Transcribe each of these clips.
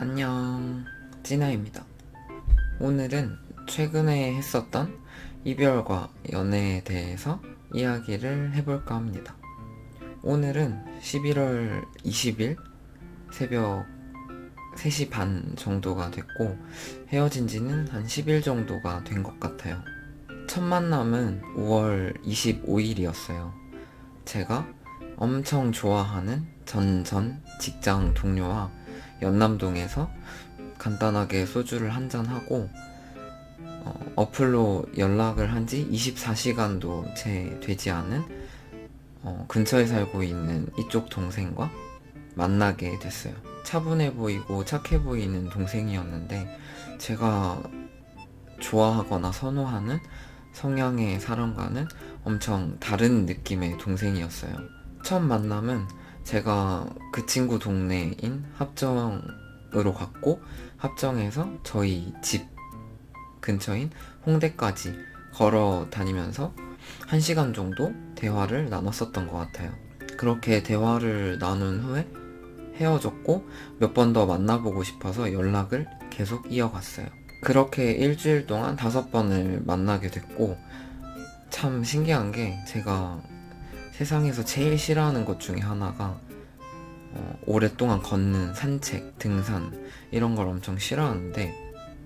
안녕, 찐아입니다. 오늘은 최근에 했었던 이별과 연애에 대해서 이야기를 해볼까 합니다. 오늘은 11월 20일 새벽 3시 반 정도가 됐고 헤어진 지는 한 10일 정도가 된 것 같아요. 첫 만남은 5월 25일이었어요. 제가 엄청 좋아하는 전 직장 동료와 연남동에서 간단하게 소주를 한잔하고 어플로 연락을 한 지 24시간도 채 되지 않은 근처에 살고 있는 이쪽 동생과 만나게 됐어요. 차분해 보이고 착해 보이는 동생이었는데 제가 좋아하거나 선호하는 성향의 사람과는 엄청 다른 느낌의 동생이었어요. 첫 만남은 제가 그 친구 동네인 합정으로 갔고 합정에서 저희 집 근처인 홍대까지 걸어 다니면서 1시간 정도 대화를 나눴었던 것 같아요. 그렇게 대화를 나눈 후에 헤어졌고 몇 번 더 만나보고 싶어서 연락을 계속 이어갔어요. 그렇게 일주일 동안 5번을 만나게 됐고 참 신기한 게 제가 세상에서 제일 싫어하는 것 중에 하나가 오랫동안 걷는 산책, 등산 이런 걸 엄청 싫어하는데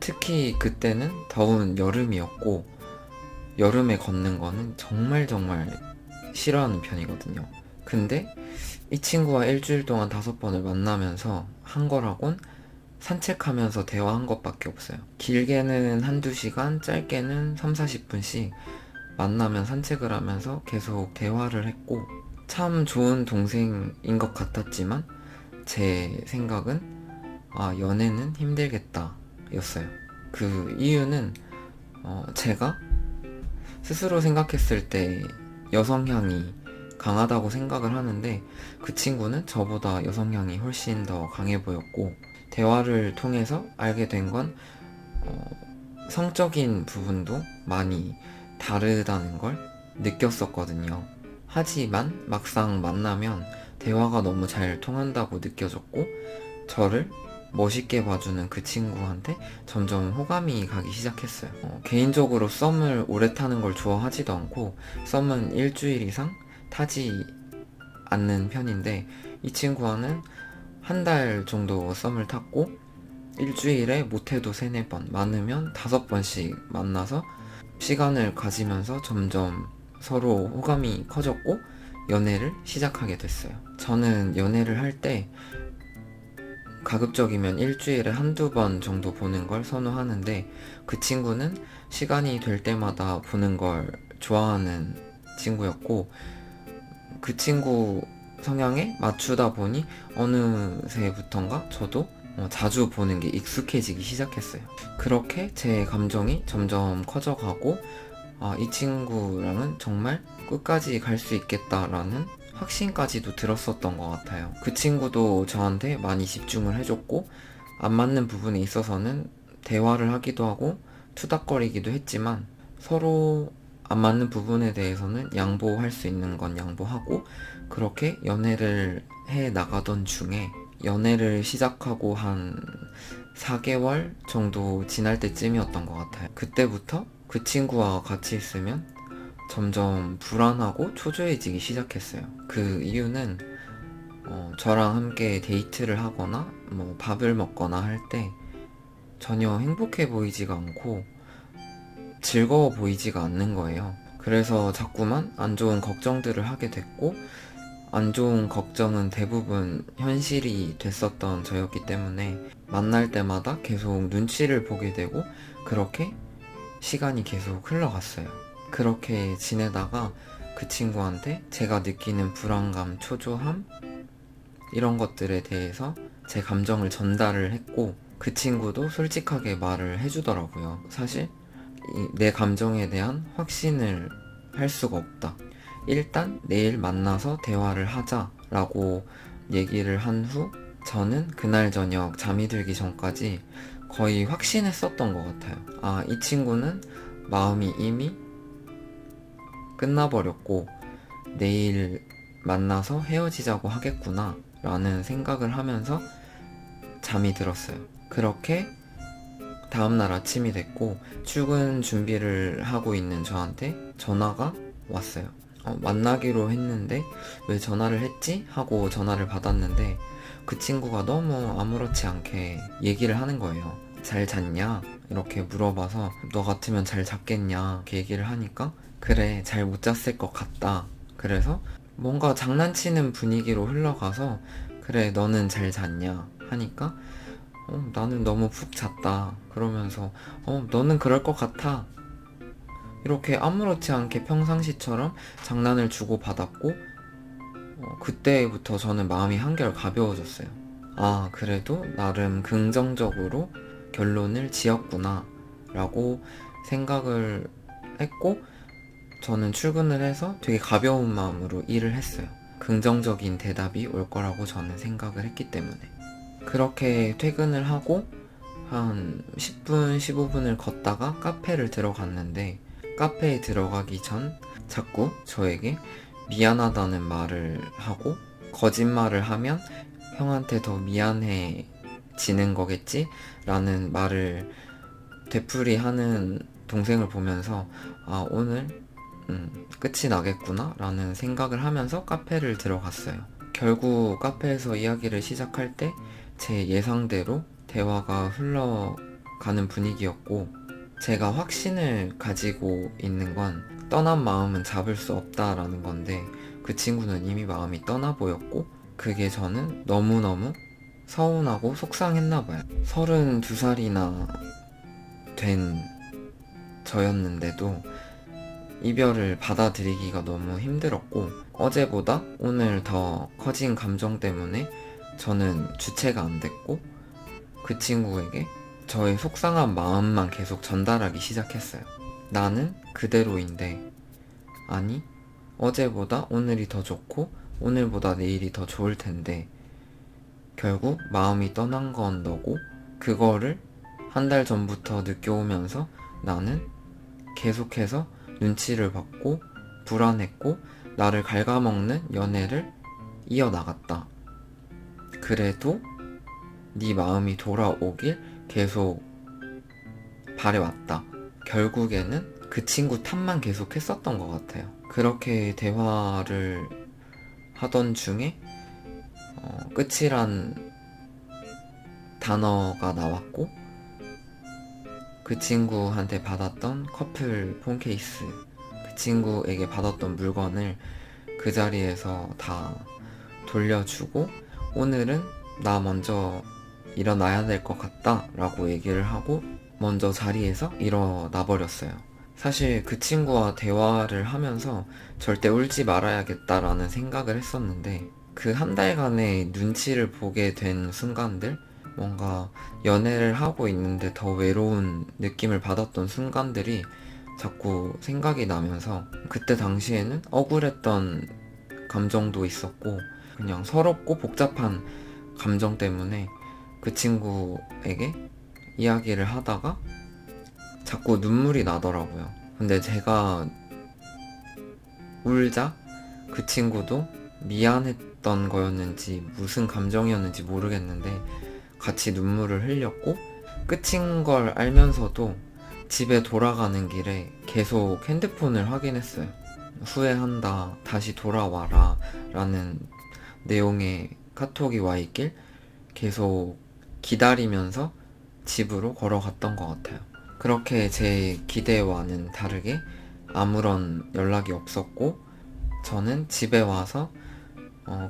특히 그때는 더운 여름이었고 여름에 걷는 거는 정말 싫어하는 편이거든요. 근데 이 친구와 일주일 동안 5번을 만나면서 한 거라곤 산책하면서 대화한 것밖에 없어요. 길게는 한두 시간, 짧게는 3, 40분씩 만나면 산책을 하면서 계속 대화를 했고 참 좋은 동생인 것 같았지만 제 생각은 연애는 힘들겠다 였어요. 그 이유는 제가 스스로 생각했을 때 여성향이 강하다고 생각을 하는데 그 친구는 저보다 여성향이 훨씬 더 강해 보였고 대화를 통해서 알게 된 건 성적인 부분도 많이 다르다는 걸 느꼈었거든요. 하지만 막상 만나면 대화가 너무 잘 통한다고 느껴졌고 저를 멋있게 봐주는 그 친구한테 점점 호감이 가기 시작했어요. 개인적으로 썸을 오래 타는 걸 좋아하지도 않고 썸은 일주일 이상 타지 않는 편인데 이 친구와는 한 달 정도 썸을 탔고 일주일에 못해도 3, 4번, 많으면 5번씩 만나서 시간을 가지면서 점점 서로 호감이 커졌고 연애를 시작하게 됐어요. 저는 연애를 할 때 가급적이면 일주일에 한두 번 정도 보는 걸 선호하는데 그 친구는 시간이 될 때마다 보는 걸 좋아하는 친구였고 그 친구 성향에 맞추다 보니 어느새부턴가 저도 자주 보는 게 익숙해지기 시작했어요. 그렇게 제 감정이 점점 커져가고 이 친구랑은 정말 끝까지 갈 수 있겠다라는 확신까지도 들었었던 것 같아요. 그 친구도 저한테 많이 집중을 해줬고 안 맞는 부분에 있어서는 대화를 하기도 하고 투닥거리기도 했지만 서로 안 맞는 부분에 대해서는 양보할 수 있는 건 양보하고 그렇게 연애를 해 나가던 중에 연애를 시작하고 한 4개월 정도 지날 때쯤이었던 것 같아요. 그때부터 그 친구와 같이 있으면 점점 불안하고 초조해지기 시작했어요. 그 이유는 저랑 함께 데이트를 하거나 뭐 밥을 먹거나 할 때 전혀 행복해 보이지가 않고 즐거워 보이지가 않는 거예요. 그래서 자꾸만 안 좋은 걱정들을 하게 됐고 안 좋은 걱정은 대부분 현실이 됐었던 저였기 때문에 만날 때마다 계속 눈치를 보게 되고 그렇게 시간이 계속 흘러갔어요. 그렇게 지내다가 그 친구한테 제가 느끼는 불안감, 초조함 이런 것들에 대해서 제 감정을 전달을 했고 그 친구도 솔직하게 말을 해주더라고요. 사실 내 감정에 대한 확신을 할 수가 없다. 일단 내일 만나서 대화를 하자라고 얘기를 한 후 저는 그날 저녁 잠이 들기 전까지 거의 확신했었던 것 같아요. 이 친구는 마음이 이미 끝나버렸고 내일 만나서 헤어지자고 하겠구나 라는 생각을 하면서 잠이 들었어요. 그렇게 다음날 아침이 됐고 출근 준비를 하고 있는 저한테 전화가 왔어요. 만나기로 했는데 왜 전화를 했지? 하고 전화를 받았는데 그 친구가 너무 아무렇지 않게 얘기를 하는 거예요. 잘 잤냐? 이렇게 물어봐서 너 같으면 잘 잤겠냐? 이렇게 얘기를 하니까 그래, 잘 못 잤을 것 같다. 그래서 뭔가 장난치는 분위기로 흘러가서 그래, 너는 잘 잤냐? 하니까 나는 너무 푹 잤다. 그러면서 너는 그럴 것 같아. 이렇게 아무렇지 않게 평상시처럼 장난을 주고받았고 그때부터 저는 마음이 한결 가벼워졌어요. 아, 그래도 나름 긍정적으로 결론을 지었구나 라고 생각을 했고 저는 출근을 해서 되게 가벼운 마음으로 일을 했어요. 긍정적인 대답이 올 거라고 저는 생각을 했기 때문에. 그렇게 퇴근을 하고 한 10분, 15분을 걷다가 카페를 들어갔는데 카페에 들어가기 전 자꾸 저에게 미안하다는 말을 하고 거짓말을 하면 형한테 더 미안해지는 거겠지? 라는 말을 되풀이하는 동생을 보면서 아, 오늘 끝이 나겠구나 라는 생각을 하면서 카페를 들어갔어요. 결국 카페에서 이야기를 시작할 때 제 예상대로 대화가 흘러가는 분위기였고 제가 확신을 가지고 있는 건 떠난 마음은 잡을 수 없다라는 건데 그 친구는 이미 마음이 떠나 보였고 그게 저는 너무너무 서운하고 속상했나 봐요. 32살이나 된 저였는데도 이별을 받아들이기가 너무 힘들었고 어제보다 오늘 더 커진 감정 때문에 저는 주체가 안 됐고 그 친구에게 저의 속상한 마음만 계속 전달하기 시작했어요. 나는 그대로인데 아니 어제보다 오늘이 더 좋고 오늘보다 내일이 더 좋을 텐데 결국 마음이 떠난 건 너고 그거를 한 달 전부터 느껴오면서 나는 계속해서 눈치를 받고 불안했고 나를 갉아먹는 연애를 이어나갔다. 그래도 네 마음이 돌아오길 계속 바래왔다. 결국에는 그 친구 탓만 계속 했었던 것 같아요. 그렇게 대화를 하던 중에 끝이란 단어가 나왔고 그 친구한테 받았던 커플 폰 케이스, 그 친구에게 받았던 물건을 그 자리에서 다 돌려주고 오늘은 나 먼저 일어나야 될 것 같다 라고 얘기를 하고 먼저 자리에서 일어나 버렸어요. 사실 그 친구와 대화를 하면서 절대 울지 말아야겠다라는 생각을 했었는데 그 한 달간의 눈치를 보게 된 순간들, 뭔가 연애를 하고 있는데 더 외로운 느낌을 받았던 순간들이 자꾸 생각이 나면서 그때 당시에는 억울했던 감정도 있었고 그냥 서럽고 복잡한 감정 때문에 그 친구에게 이야기를 하다가 자꾸 눈물이 나더라고요. 근데 제가 울자 그 친구도 미안했던 거였는지 무슨 감정이었는지 모르겠는데 같이 눈물을 흘렸고 끝인 걸 알면서도 집에 돌아가는 길에 계속 핸드폰을 확인했어요. 후회한다, 다시 돌아와라 라는 내용의 카톡이 와 있길 계속 기다리면서 집으로 걸어갔던 것 같아요. 그렇게 제 기대와는 다르게 아무런 연락이 없었고 저는 집에 와서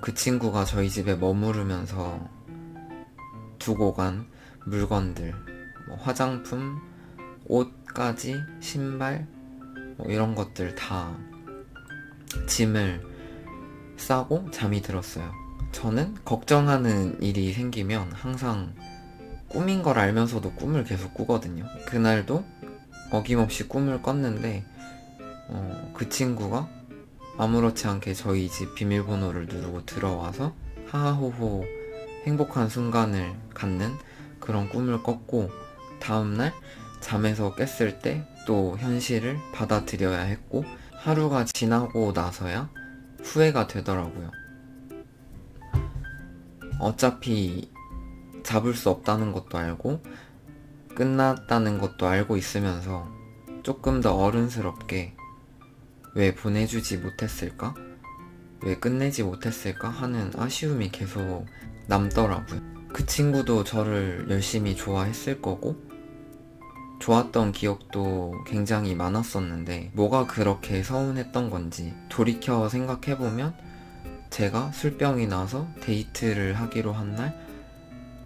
그 친구가 저희 집에 머무르면서 두고 간 물건들, 화장품, 옷까지, 신발, 이런 것들 다 짐을 싸고 잠이 들었어요. 저는 걱정하는 일이 생기면 항상 꿈인 걸 알면서도 꿈을 계속 꾸거든요. 그날도 어김없이 꿈을 꿨는데 그 친구가 아무렇지 않게 저희 집 비밀번호를 누르고 들어와서 하하호호 행복한 순간을 갖는 그런 꿈을 꿨고 다음날 잠에서 깼을 때 또 현실을 받아들여야 했고 하루가 지나고 나서야 후회가 되더라고요. 어차피 잡을 수 없다는 것도 알고 끝났다는 것도 알고 있으면서 조금 더 어른스럽게 왜 보내주지 못했을까? 왜 끝내지 못했을까? 하는 아쉬움이 계속 남더라고요. 그 친구도 저를 열심히 좋아했을 거고 좋았던 기억도 굉장히 많았었는데 뭐가 그렇게 서운했던 건지 돌이켜 생각해보면 제가 술병이 나서 데이트를 하기로 한 날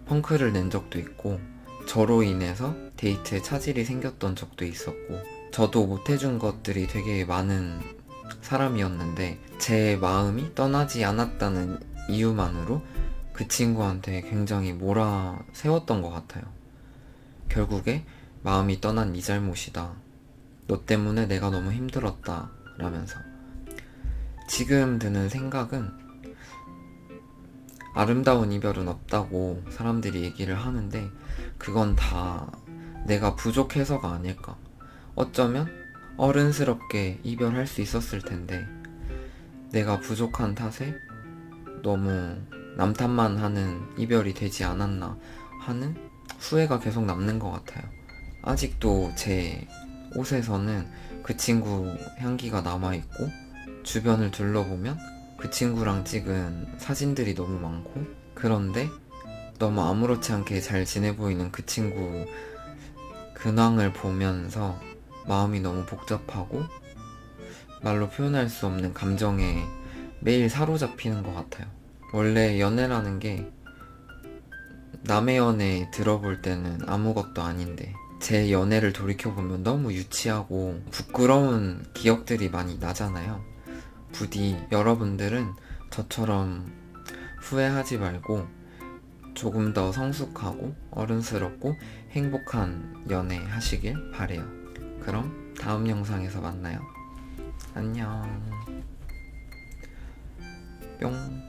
펑크를 낸 적도 있고 저로 인해서 데이트에 차질이 생겼던 적도 있었고 저도 못해준 것들이 되게 많은 사람이었는데 제 마음이 떠나지 않았다는 이유만으로 그 친구한테 굉장히 몰아세웠던 것 같아요. 결국에 마음이 떠난 네 잘못이다. 너 때문에 내가 너무 힘들었다. 라면서. 지금 드는 생각은 아름다운 이별은 없다고 사람들이 얘기를 하는데 그건 다 내가 부족해서가 아닐까. 어쩌면 어른스럽게 이별할 수 있었을 텐데 내가 부족한 탓에 너무 남 탓만 하는 이별이 되지 않았나 하는 후회가 계속 남는 것 같아요. 아직도 제 옷에서는 그 친구 향기가 남아있고 주변을 둘러보면 그 친구랑 찍은 사진들이 너무 많고 그런데 너무 아무렇지 않게 잘 지내 보이는 그 친구 근황을 보면서 마음이 너무 복잡하고 말로 표현할 수 없는 감정에 매일 사로잡히는 것 같아요. 원래 연애라는 게 남의 연애 들어볼 때는 아무것도 아닌데 제 연애를 돌이켜보면 너무 유치하고 부끄러운 기억들이 많이 나잖아요. 부디 여러분들은 저처럼 후회하지 말고 조금 더 성숙하고 어른스럽고 행복한 연애 하시길 바래요. 그럼 다음 영상에서 만나요. 안녕. 뿅.